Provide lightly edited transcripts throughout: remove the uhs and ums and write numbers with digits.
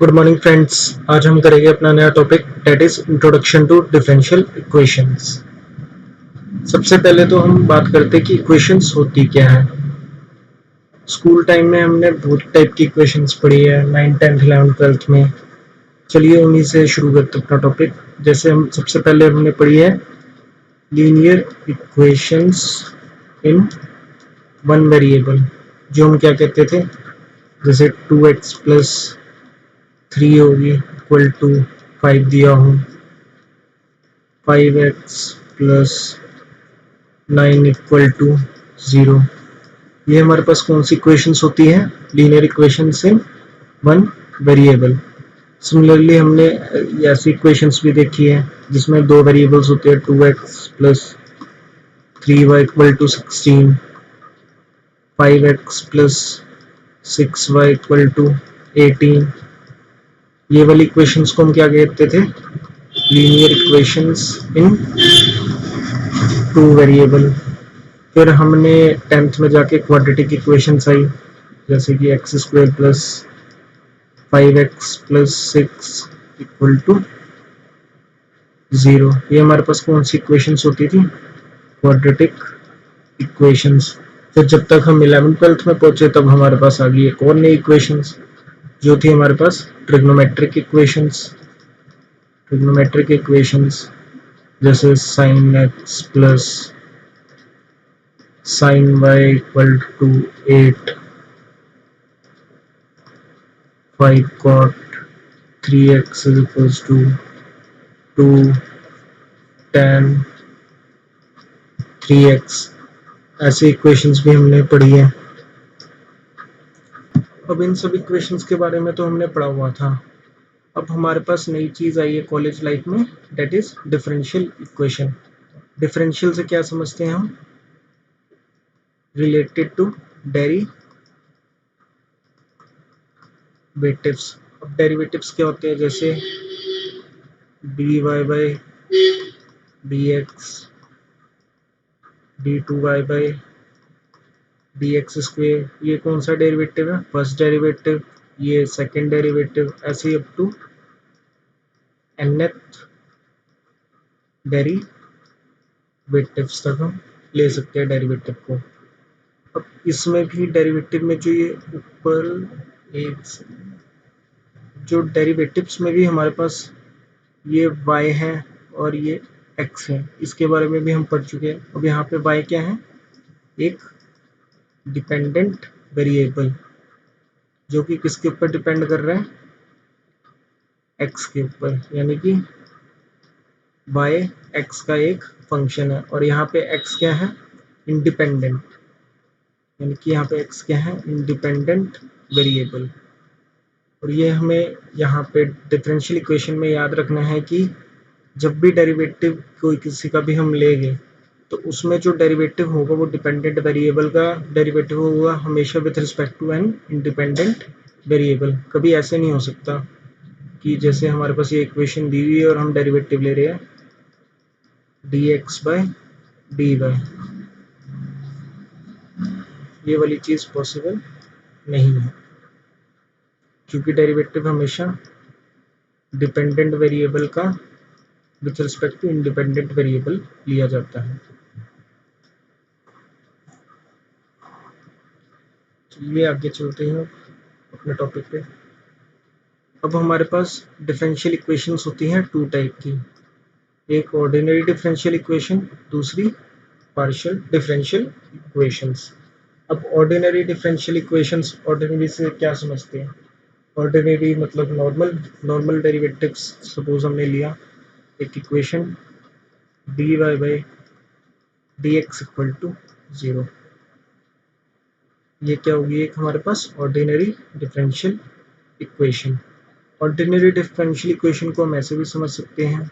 Good morning friends. आज हम करेंगे अपना नया topic that is introduction to differential equations. सबसे पहले तो हम बात करते हैं कि इक्वेशंस होती क्या है। स्कूल टाइम में हमने बहुत टाइप की इक्वेशंस पढ़ी है, 9, 10, 11, 12 में। चलिए उन्हीं से शुरू करते हैं अपना टॉपिक। जैसे हम सबसे पहले हमने पढ़ी है linear equations in one variable, जो हम क्या कहते थे, जैसे 2x प्लस 3 होगी इक्वल टू 5 दिया हो, 5x प्लस 9 इक्वल टू 0। ये हमारे पास कौन सी इक्वेशंस होती हैं? Linear equations in one variable. Similarly हमने ऐसी इक्वेशंस भी देखी है जिसमें दो वेरिएबल्स होते हैं, 2x plus 3y equal to 16, 5x plus 6y equal to 18। ये वाली इक्वेशंस को हम क्या कहते थे? Linear equations in two variable. फिर हमने 10th में जाके क्वाड्रेटिक इक्वेशंस आई, जैसे कि x square plus 5x plus 6 equal to 0। ये हमारे पास कौन सी इक्वेशंस होती थी? Quadratic equations. फिर जब तक हम 11th-12th में पहुंचे तब हमारे पास आ गई एक और नई इक्वेशंस, जो थी हमारे पास ट्रिग्नोमेट्रिक इक्वेशंस। ट्रिग्नोमेट्रिक इक्वेशंस जैसे sine x plus sine y equal to 8, 5 cot 3x is equals to 2 tan 3x। ऐसे इक्वेशंस भी हमने पढ़ी है। अब इन सब इक्वेशंस के बारे में तो हमने पढ़ा हुआ था। अब हमारे पास नई चीज आई है कॉलेज लाइफ में, that is differential equation. Differential से क्या समझते हैं हम? Related to derivatives. अब डेरिवेटिव्स क्या होते हैं? जैसे dy by dx, d2y by dx square. ये कौन सा डेरिवेटिव है? First derivative. ये सेकंड डेरिवेटिव, ऐसे ही अप टू nth डेरिवेटिव्स तक हम ले सकते हैं डेरिवेटिव को। अब इसमें भी डेरिवेटिव में जो ये ऊपर एक जो डेरिवेटिव्स में भी हमारे पास ये y है और ये x है, इसके बारे में भी हम पढ़ चुके हैं। अब यहाँ पे y क्या है? एक डिपेंडेंट वेरिएबल, जो कि किसके ऊपर डिपेंड कर रहा है? x के ऊपर, यानी कि y x का एक फंक्शन है। और यहाँ पे x क्या है? इंडिपेंडेंट, यानी कि यहाँ पे x क्या है? Independent variable. और ये हमें यहाँ पे डिफरेंशियल इक्वेशन में याद रखना है कि जब भी डेरिवेटिव कोई किसी का भी हम लेंगे तो उसमें जो डेरिवेटिव होगा वो डिपेंडेंट वेरिएबल का डेरिवेटिव होगा, हमेशा with respect to an independent variable. कभी ऐसे नहीं हो सकता कि जैसे हमारे पास ये इक्वेशन दी हुई है और हम डेरिवेटिव ले रहे हैं dx बाय dy, ये वाली चीज पॉसिबल नहीं है, क्योंकि डेरिवेटिव हमेशा डिपेंडेंट वेरिएबल का with respect to independent variable लिया जाता है। चलिए आगे चलते हैं अपने टॉपिक पे। अब हमारे पास डिफरेंशियल इक्वेशंस होती हैं टू टाइप की, एक ऑर्डिनरी डिफरेंशियल इक्वेशन, दूसरी पार्शियल डिफरेंशियल इक्वेशंस। अब ऑर्डिनरी डिफरेंशियल इक्वेशंस, ऑर्डिनरी से क्या समझते हैं? ऑर्डिनरी मतलब नॉर्मल नॉर्मल डेरिवेटिव्स। सपोज हमने लिया एक equation dy by dx equal to 0। ये क्या होगी? एक हमारे पास ordinary differential equation. Ordinary differential equation को हम ऐसे भी समझ सकते हैं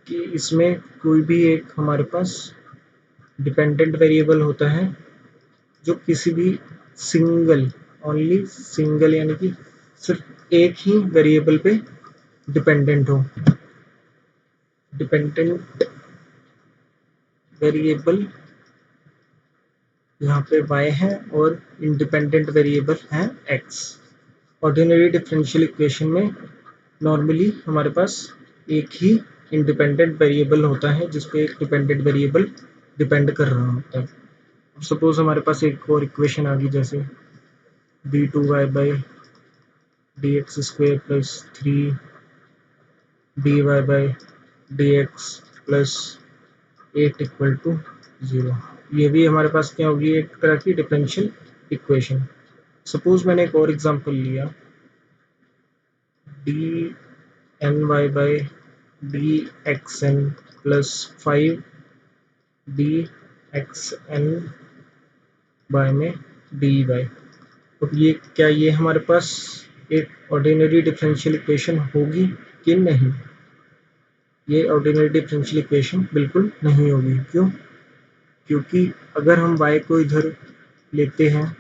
कि इसमें कोई भी एक हमारे पास डिपेंडेंट वेरिएबल होता है जो किसी भी सिंगल, ओनली सिंगल, यानी कि सिर्फ एक ही वेरिएबल पे डिपेंडेंट हो। डिपेंडेंट वेरिएबल यहाँ पे y है और इंडिपेंडेंट वेरिएबल है x। ऑर्डिनरी डिफरेंशियल इक्वेशन में नॉर्मली हमारे पास एक ही इंडिपेंडेंट वेरिएबल होता है जिस पे एक डिपेंडेंट वेरिएबल डिपेंड कर रहा होता है। सपोज हमारे पास एक और इक्वेशन आ गई जैसे d2y/dx² plus 3dy/dx plus 8 equal to 0। ये भी हमारे पास क्या होगी, एक तरह की डिफरेंशियल इक्वेशन। सपोज मैंने एक और एग्जांपल लिया dny/dxn प्लस 5dxn बाय में dy। अब ये हमारे पास एक ऑर्डिनरी डिफरेंशियल इक्वेशन होगी कि नहीं? ये ऑर्डिनरी डिफरेंशियल इक्वेशन बिल्कुल नहीं होगी। क्यों? क्योंकि अगर हम y को इधर लेते हैं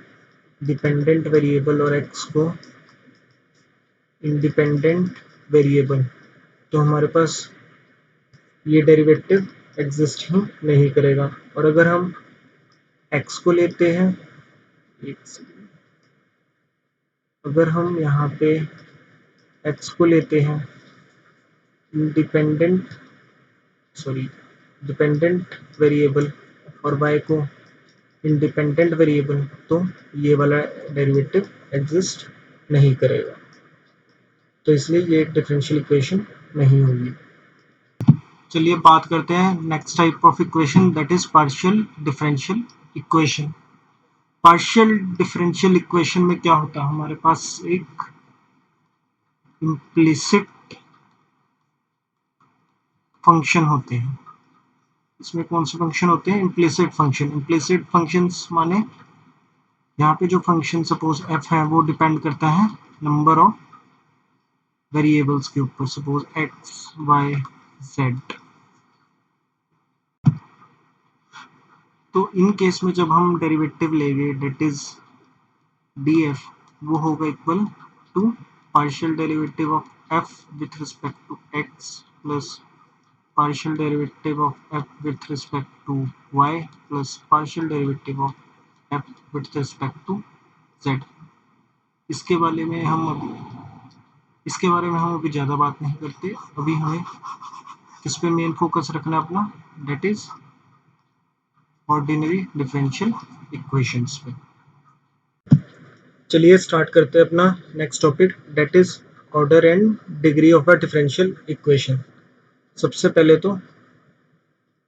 डिपेंडेंट वेरिएबल और x को इंडिपेंडेंट वेरिएबल, तो हमारे पास ये डेरिवेटिव एग्जिस्ट ही नहीं करेगा। और अगर हम x को लेते हैं, अगर हम यहाँ पे x को लेते हैं डिपेंडेंट वेरिएबल और y को इंडिपेंडेंट वेरिएबल, तो ये वाला डेरिवेटिव एग्जिस्ट नहीं करेगा। तो इसलिए ये एक डिफरेंशियल इक्वेशन नहीं होगी। चलिए बात करते हैं next type of equation, that is partial differential equation. Partial differential equation में क्या होता है, हमारे पास एक इम्प्लिसिट फंक्शन होते हैं। इसमें कौन से फंक्शन होते हैं? Implicit function. इम्प्लिसिट फंक्शंस माने यहाँ पे जो फंक्शन सपोज f है वो डिपेंड करता है नंबर ऑफ वेरिएबल्स के ऊपर, सपोज x y z। तो इन केस में जब हम डेरिवेटिव लेंगे डेट इज df, वो होगा equal to partial derivative of f with respect to x plus partial derivative of f with respect to y plus partial derivative of f with respect to z। इसके बारे में हम अभी ज़्यादा बात नहीं करते। अभी हमें किस पे मेन फोकस रखना है अपना, that is ordinary differential equations पे। चलिए स्टार्ट करते हैं अपना next topic, that is order and degree of a differential equation. सबसे पहले तो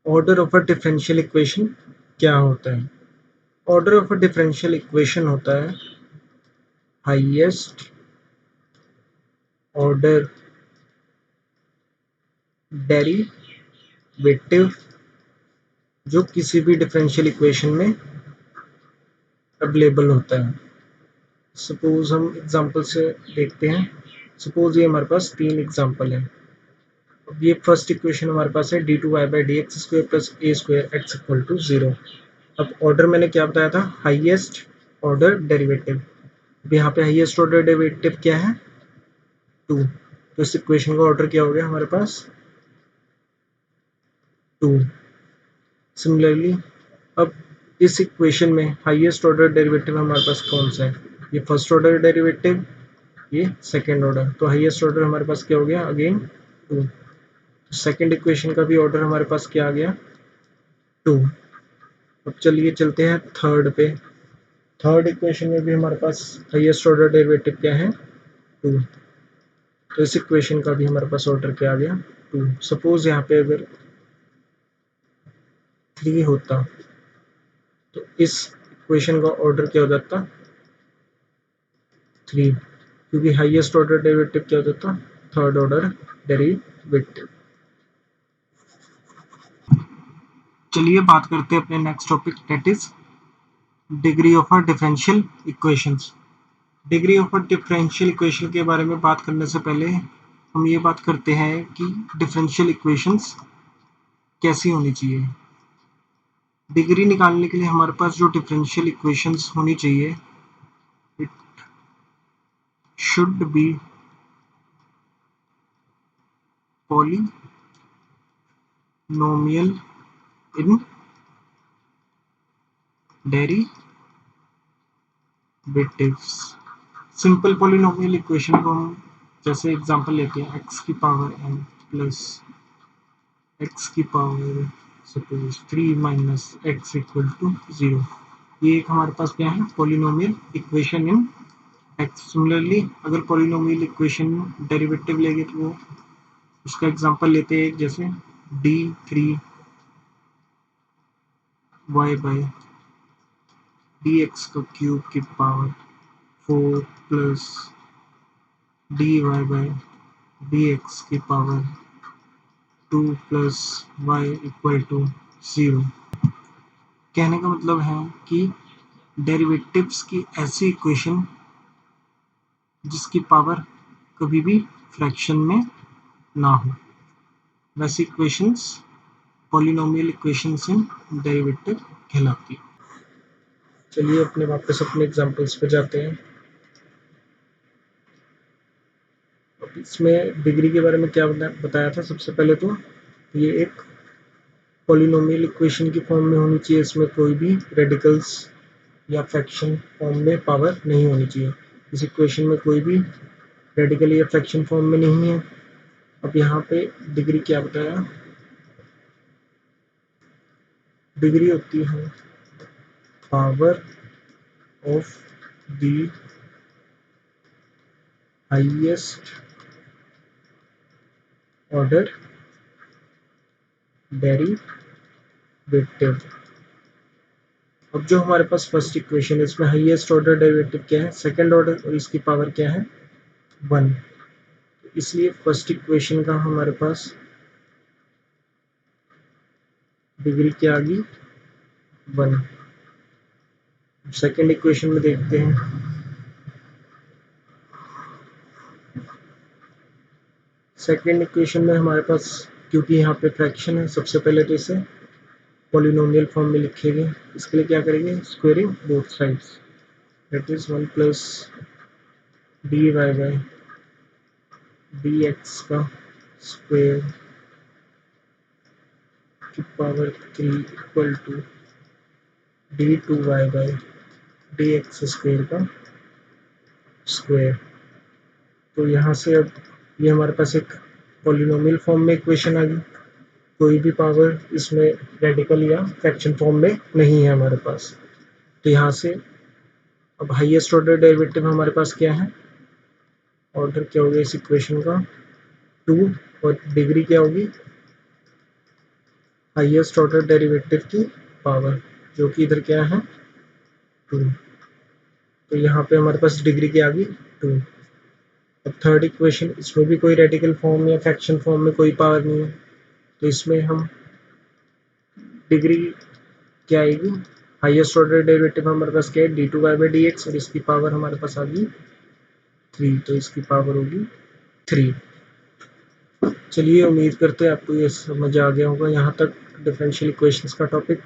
order of a differential equation क्या होता है? Order of a differential equation होता है हाईएस्ट ऑर्डर डेरिवेटिव जो किसी भी डिफरेंशियल इक्वेशन में अवेलेबल होता है। सपोज हम एग्जांपल से देखते हैं। सपोज ये हमारे पास 3 एग्जांपल है। अब ये फर्स्ट इक्वेशन हमारे पास है d2y/dx² plus a² x equal to 0। अब ऑर्डर मैंने क्या बताया था? Highest order derivative. अब यहाँ पे हाईएस्ट ऑर्डर डेरिवेटिव क्या है? 2। तो इस इक्वेशन का ऑर्डर क्या हो गया हमारे पास? 2। सिमिलरली अब इस इक्वेशन में हाईएस्ट ऑर्डर डेरिवेटिव हमारे पास कौन सा है? ये फर्स्ट ऑर्डर डेरिवेटिव, ये सेकेंड ऑर्डर। तो हाईएस्ट ऑर्डर हमारे पास क्या हो गया? अगेन 2। सेकेंड इक्वेशन का भी ऑर्डर हमारे पास क्या आ गया? 2। अब चलिए चलते हैं थर्ड पे। थर्ड इक्वेशन में भी हमारे पास हाईएस्ट ऑर्डर डेरिवेटिव क्या है? 2। तो इस इक्वेशन का भी हमारे पास ऑर्डर क्या आ गया? 2। सपोज यहाँ पे अगर 3 होता तो इस इक्वेशन का ऑर्डर क्या हो जाता? 3, क्योंकि हाईएस्ट ऑर्डर डेरिवेटिव क्या हो जाता? Third order derivative. चलिए बात करते हैं अपने next topic, that is degree of a differential equations. Degree of a differential equation के बारे में बात करने से पहले हम ये बात करते हैं कि डिफरेंशियल इक्वेशंस कैसी होनी चाहिए। डिग्री निकालने के लिए हमारे पास जो डिफरेंशियल इक्वेशंस होनी चाहिए, it should be polynomial in derivatives. Simple polynomial equation को हम जैसे एग्जांपल लेते हैं x की पावर n प्लस x की power suppose 3 minus x equal to 0। ये एक हमारे पास क्या है, polynomial equation in x. Similarly अगर पॉलिनोमियल इक्वेशन डेरिवेटिव लेंगे तो वो उसका एग्जांपल लेते हैं जैसे d3y बाई dx का क्यूब की power 4 plus dy by dx की power 2 plus y equal to 0। कहने का मतलब है कि डेरिवेटिव्स की ऐसी इक्वेशन जिसकी पावर कभी भी फ्रैक्शन में ना हो, वैसी इक्वेशंस पॉलिनोमियल इक्वेशंस इन डेरिवेटिव कहलाती है। चलिए अपने वापस अपने एग्जांपल्स पे जाते हैं। अब इसमें डिग्री के बारे में क्या बताया था, सबसे पहले तो ये एक पॉलिनोमियल इक्वेशन की फॉर्म में होनी चाहिए, इसमें कोई भी रेडिकल्स या फ्रैक्शन फॉर्म में पावर नहीं होनी चाहिए। इस इक्वेशन में कोई भी रेडिकल या फ्रैक्शन फॉर्म में नहीं है। अब यहाँ पे डिग्री क्या बताया, डिग्री होती है power of the highest order derivative. अब जो हमारे पास फर्स्ट इक्वेशन है इसमें हाईएस्ट ऑर्डर डेरिवेटिव क्या है, सेकंड ऑर्डर, और इसकी पावर क्या है 1। इसलिए फर्स्ट इक्वेशन का हमारे पास डिग्री क्या आ गई 1। सेकंड इक्वेशन में देखते हैं, सेकंड इक्वेशन में हमारे पास क्योंकि यहाँ पे फ्रैक्शन है, सबसे पहले तो इसे पॉलिनोमियल फॉर्म में लिखेंगे। इसके लिए क्या करेंगे, squaring both sides, that is 1 plus d y by d x का स्क्वेयर की power 3 equal to d two y by d x square का स्क्वेयर। तो यहाँ से अब ये हमारे पास एक पॉलिनोमियल फॉर्म में इक्वेशन आ गई, कोई भी पावर इसमें रेडिकल या फ्रैक्शन फॉर्म में नहीं है हमारे पास। तो यहाँ से अब हाईएस्ट ऑर्डर डेरिवेटिव हमारे पास क्या है, ऑर्डर क्या होगा इस इक्वेशन का 2, और डिग्री क्या होगी हाईएस्ट ऑर्डर डेरिवेटिव की पावर, जो कि इधर क्या है 2। तो यहाँ पे हमारे पास डिग्री क्या आ गई 2। अब थर्ड इक्वेशन, इसमें भी कोई रेडिकल फॉर्म या फ्रैक्शन फॉर्म में कोई पावर नहीं है, तो इसमें हम डिग्री क्या आएगी, हाईएस्ट ऑर्डर डेरिवेटिव हमारे पास क्या है d two y by d x, और इसकी पावर हमारे पास आ गई 3, तो इसकी पावर होगी 3। चलिए उम्मीद करते हैं आपको ये समझ आ गया होगा यहाँ तक डिफरेंशियल इक्वेशंस का टॉपिक।